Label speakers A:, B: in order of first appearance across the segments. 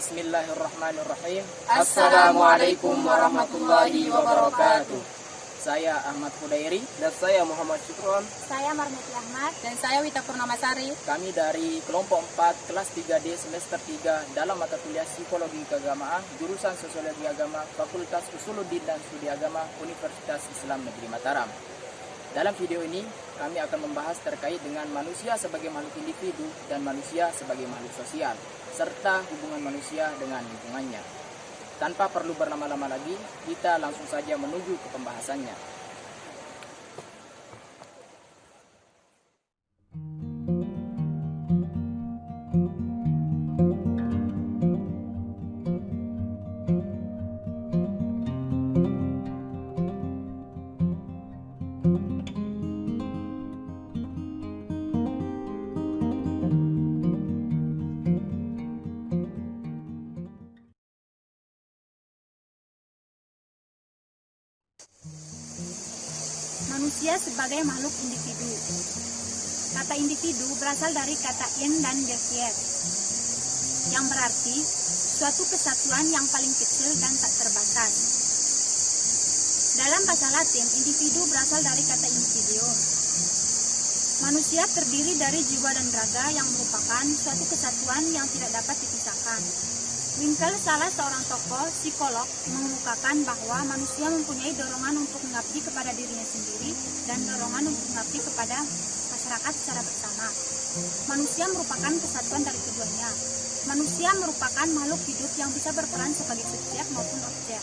A: Bismillahirrahmanirrahim.
B: Assalamualaikum warahmatullahi wabarakatuh.
A: Saya Ahmad Hudairi. Dan saya Muhammad Syukron.
C: Saya Marmeti Ahmad.
D: Dan saya Wita Purnamasari.
A: Kami dari kelompok 4 kelas 3D semester 3 dalam mata kuliah Psikologi Keagamaan, jurusan Sosiologi Agama, Fakultas Usuluddin dan Studi Agama, Universitas Islam Negeri Mataram. Dalam video ini, kami akan membahas terkait dengan manusia sebagai makhluk individu dan manusia sebagai makhluk sosial, serta hubungan manusia dengan lingkungannya. Tanpa perlu berlama-lama lagi, kita langsung saja menuju ke pembahasannya.
C: Manusia sebagai makhluk individu. Kata individu berasal dari kata in dan deviet, yang berarti suatu kesatuan yang paling kecil dan tak terbatas. Dalam bahasa Latin, individu berasal dari kata individuum. Manusia terdiri dari jiwa dan raga yang merupakan suatu kesatuan yang tidak dapat dipisahkan. Winkel, salah seorang tokoh psikolog, mengemukakan bahwa manusia mempunyai dorongan untuk mengabdi kepada dirinya sendiri dan dorongan untuk mengabdi kepada masyarakat secara bersama. Manusia merupakan kesatuan dari keduanya. Manusia merupakan makhluk hidup yang bisa berperan sebagai subjek maupun objek.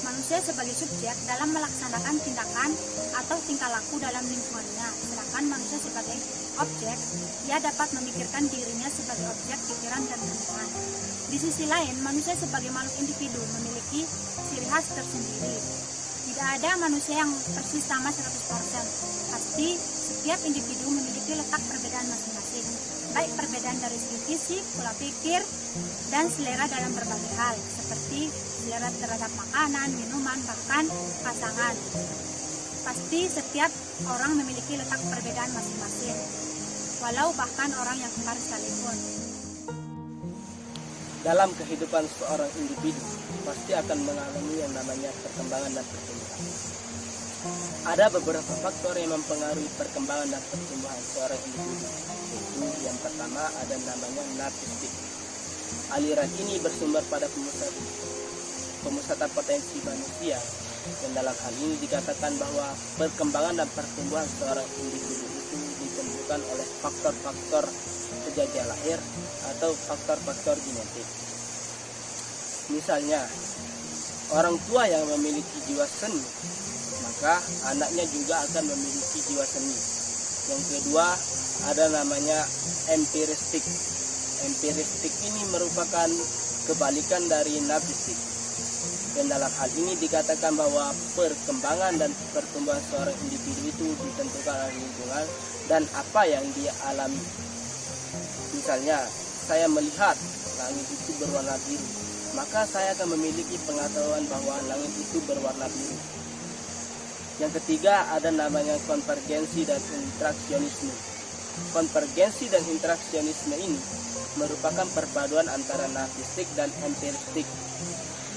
C: Manusia sebagai subjek dalam melaksanakan tindakan atau tingkah laku dalam lingkungannya, sedangkan manusia sebagai objek, ia dapat memikirkan dirinya sebagai objek pikiran dan lingkungan. Di sisi lain, manusia sebagai makhluk individu memiliki ciri khas tersendiri. Tidak ada manusia yang persis sama 100%. Pasti setiap individu memiliki letak perbedaan masing-masing, baik perbedaan dari segi fisik, pola pikir, dan selera dalam berbagai hal, seperti selera terhadap makanan, minuman, bahkan pasangan. Pasti setiap orang memiliki letak perbedaan masing-masing, walau bahkan orang yang kembar sekalipun.
A: Dalam kehidupan seorang individu, pasti akan mengalami yang namanya perkembangan dan pertumbuhan. Ada beberapa faktor yang mempengaruhi perkembangan dan pertumbuhan seorang individu. Yaitu yang pertama ada namanya narsistik. Aliran ini bersumber pada pemusatan potensi manusia, dan dalam hal ini dikatakan bahwa perkembangan dan pertumbuhan seorang individu itu ditentukan oleh faktor-faktor kejadian lahir atau faktor-faktor genetik. Misalnya, orang tua yang memiliki jiwa seni, maka anaknya juga akan memiliki jiwa seni. Yang kedua, ada namanya empiristik. Empiristik ini merupakan kebalikan dari narsistik. Dan dalam hal ini dikatakan bahwa perkembangan dan pertumbuhan seorang individu itu ditentukan oleh lingkungan dan apa yang dia alami. Misalnya, saya melihat langit itu berwarna biru, maka saya akan memiliki pengetahuan bahwa langit itu berwarna biru. Yang ketiga ada namanya konvergensi dan interaksionisme. Konvergensi dan interaksionisme ini merupakan perpaduan antara narsistik dan empiristik.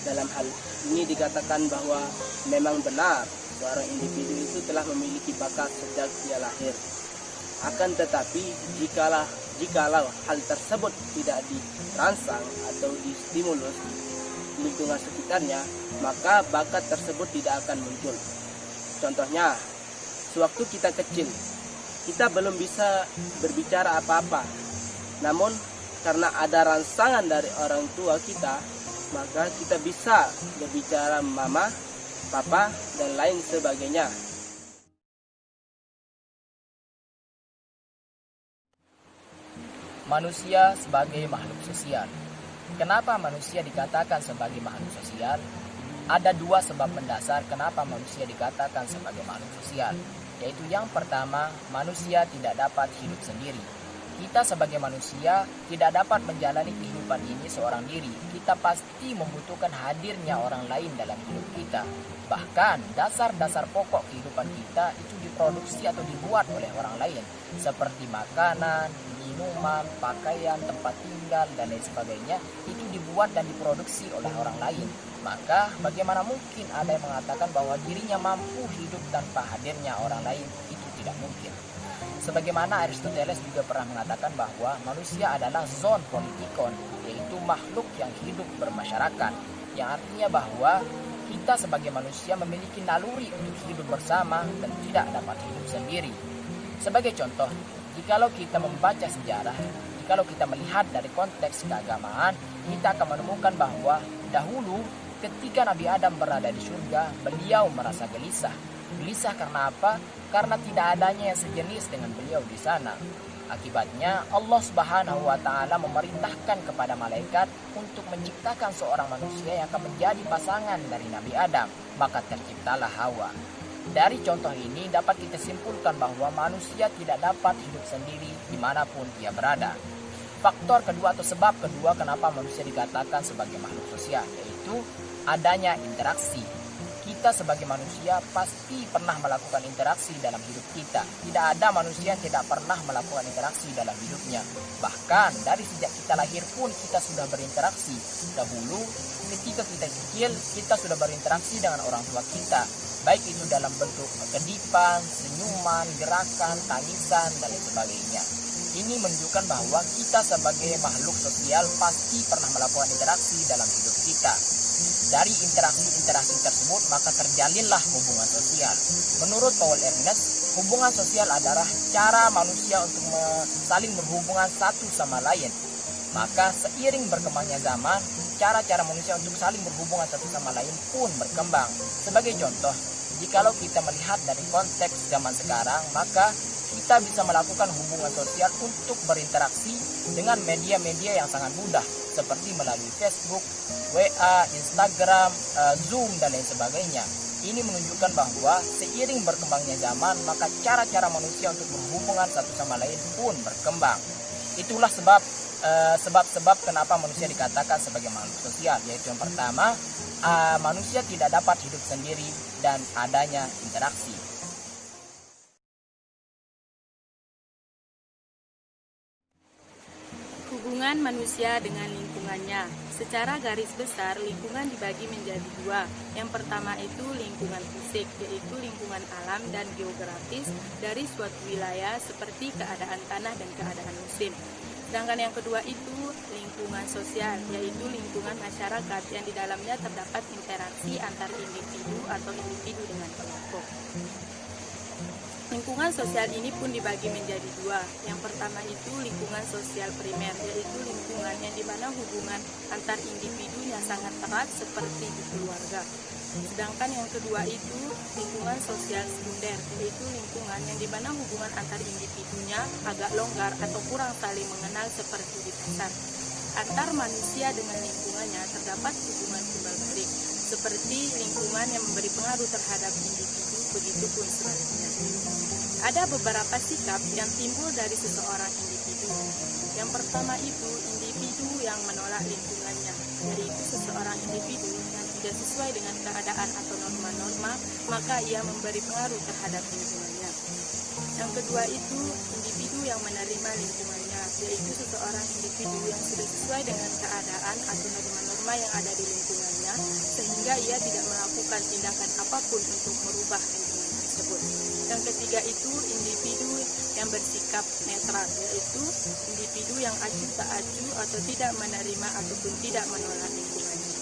A: Dalam hal ini dikatakan bahwa memang benar seorang individu itu telah memiliki bakat sejak dia lahir. Akan tetapi jikalau hal tersebut tidak dirangsang atau distimulus di lingkungan sekitarnya, maka bakat tersebut tidak akan muncul. Contohnya, sewaktu kita kecil, kita belum bisa berbicara apa-apa. Namun, karena ada rangsangan dari orang tua kita, maka kita bisa berbicara mama, papa, dan lain sebagainya. Manusia sebagai makhluk sosial. Kenapa manusia dikatakan sebagai makhluk sosial? Ada dua sebab mendasar kenapa manusia dikatakan sebagai makhluk sosial. Yaitu yang pertama, manusia tidak dapat hidup sendiri.
D: Kita sebagai manusia tidak dapat menjalani kehidupan ini seorang diri. Kita pasti membutuhkan hadirnya orang lain dalam hidup kita. Bahkan dasar-dasar pokok kehidupan kita itu diproduksi atau dibuat oleh orang lain, seperti makanan, minuman, pakaian, tempat tinggal, dan lain sebagainya. Itu dibuat dan diproduksi oleh orang lain. Maka bagaimana mungkin ada yang mengatakan bahwa dirinya mampu hidup tanpa hadirnya orang lain? Itu tidak mungkin. Sebagaimana Aristoteles juga pernah mengatakan bahwa manusia adalah zoon politikon, yaitu makhluk yang hidup bermasyarakat, yang artinya bahwa kita sebagai manusia memiliki naluri untuk hidup bersama dan tidak dapat hidup sendiri. Sebagai contoh, jikalau kita membaca sejarah, jikalau kita melihat dari konteks keagamaan, kita akan menemukan bahwa dahulu ketika Nabi Adam berada di surga, beliau merasa gelisah. Gelisah karena apa? Karena tidak adanya yang sejenis dengan beliau di sana. Akibatnya Allah Subhanahu wa taala memerintahkan kepada malaikat untuk menciptakan seorang manusia yang akan menjadi pasangan dari Nabi Adam. Maka terciptalah Hawa. Dari contoh ini dapat kita simpulkan bahwa manusia tidak dapat hidup sendiri dimanapun ia berada. Faktor kedua atau sebab kedua kenapa manusia dikatakan sebagai makhluk sosial, yaitu adanya interaksi. Kita sebagai manusia pasti pernah melakukan interaksi dalam hidup kita. Tidak ada manusia yang tidak pernah melakukan interaksi dalam hidupnya. Bahkan dari sejak kita lahir pun kita sudah berinteraksi. Dahulu ketika kita kecil, kita sudah berinteraksi dengan orang tua kita. Baik itu dalam bentuk kedipan, senyuman, gerakan, tangisan, dan lain sebagainya. Ini menunjukkan bahwa kita sebagai makhluk sosial pasti pernah melakukan interaksi dalam hidup kita. Dari interaksi-interaksi tersebut maka terjalinlah hubungan sosial. Menurut Paul Ernest, hubungan sosial adalah cara manusia untuk saling berhubungan satu sama lain. Maka seiring berkembangnya zaman, cara-cara manusia untuk saling berhubungan satu sama lain pun berkembang. Sebagai contoh, jikalau kita melihat dari konteks zaman sekarang, maka kita bisa melakukan hubungan sosial untuk berinteraksi dengan media-media yang sangat mudah, seperti melalui Facebook, WA, Instagram, Zoom, dan lain sebagainya. Ini menunjukkan bahwa seiring berkembangnya zaman, maka cara-cara manusia untuk berhubungan satu sama lain pun berkembang. Itulah sebab-sebab kenapa manusia dikatakan sebagai makhluk sosial, yaitu yang pertama, manusia tidak dapat hidup sendiri dan adanya interaksi.
E: Hubungan manusia dengan lingkungannya. Secara garis besar, lingkungan dibagi menjadi dua. Yang pertama itu lingkungan fisik, yaitu lingkungan alam dan geografis dari suatu wilayah seperti keadaan tanah dan keadaan musim. Sedangkan yang kedua itu lingkungan sosial, yaitu lingkungan masyarakat yang di dalamnya terdapat interaksi antar individu atau individu dengan kelompok. Lingkungan sosial ini pun dibagi menjadi dua. Yang pertama itu lingkungan sosial primer, yaitu lingkungan yang dimana hubungan antar individunya sangat erat seperti di keluarga. Sedangkan yang kedua itu lingkungan sosial sekunder, yaitu lingkungan yang dimana hubungan antar individunya agak longgar atau kurang saling mengenal seperti di pasar. Antar manusia dengan lingkungannya terdapat hubungan timbal balik, seperti lingkungan yang memberi pengaruh terhadap individu, begitupun sebaliknya. Ada beberapa sikap yang timbul dari seseorang individu. Yang pertama itu individu yang menolak lingkungannya, yaitu seseorang individu yang tidak sesuai dengan keadaan atau norma-norma, maka ia memberi pengaruh terhadap lingkungannya. Yang kedua itu individu yang menerima lingkungannya, yaitu seseorang individu yang sudah sesuai dengan keadaan atau norma-norma yang ada di lingkungannya, sehingga ia tidak melakukan tindakan apapun untuk merubah lingkungan tersebut. Yang ketiga itu individu yang bersikap netral, yaitu individu yang acuh tak acuh atau tidak menerima ataupun tidak menolak lingkungannya.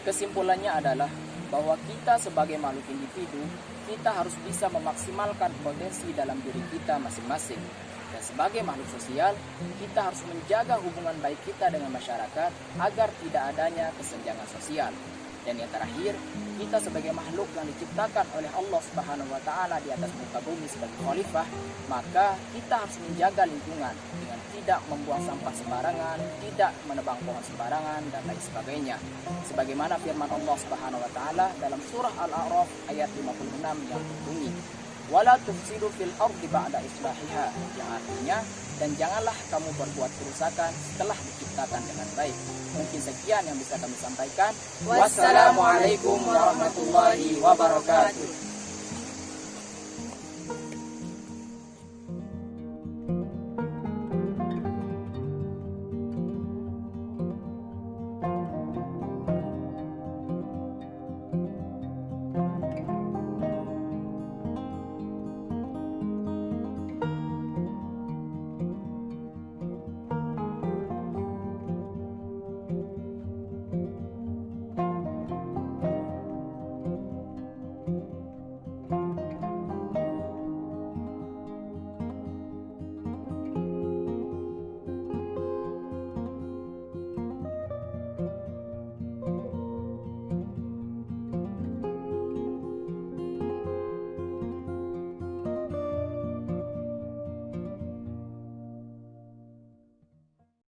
D: Kesimpulannya adalah bahwa kita sebagai makhluk individu, kita harus bisa memaksimalkan potensi dalam diri kita masing-masing. Dan sebagai makhluk sosial, kita harus menjaga hubungan baik kita dengan masyarakat agar tidak adanya kesenjangan sosial. Dan yang terakhir, kita sebagai makhluk yang diciptakan oleh Allah Subhanahu wa taala di atas muka bumi sebagai khalifah, maka kita harus menjaga lingkungan dengan tidak membuang sampah sembarangan, tidak menebang pohon sembarangan dan lain sebagainya. Sebagaimana firman Allah Subhanahu wa taala dalam surah Al-A'raf ayat 56 yang berbunyi, "Wala tufsidu fil ardi ba'da islahiha", yang artinya, dan janganlah kamu berbuat kerusakan setelah diciptakan dengan baik. Mungkin sekian yang bisa kami sampaikan.
B: Wassalamualaikum warahmatullahi wabarakatuh.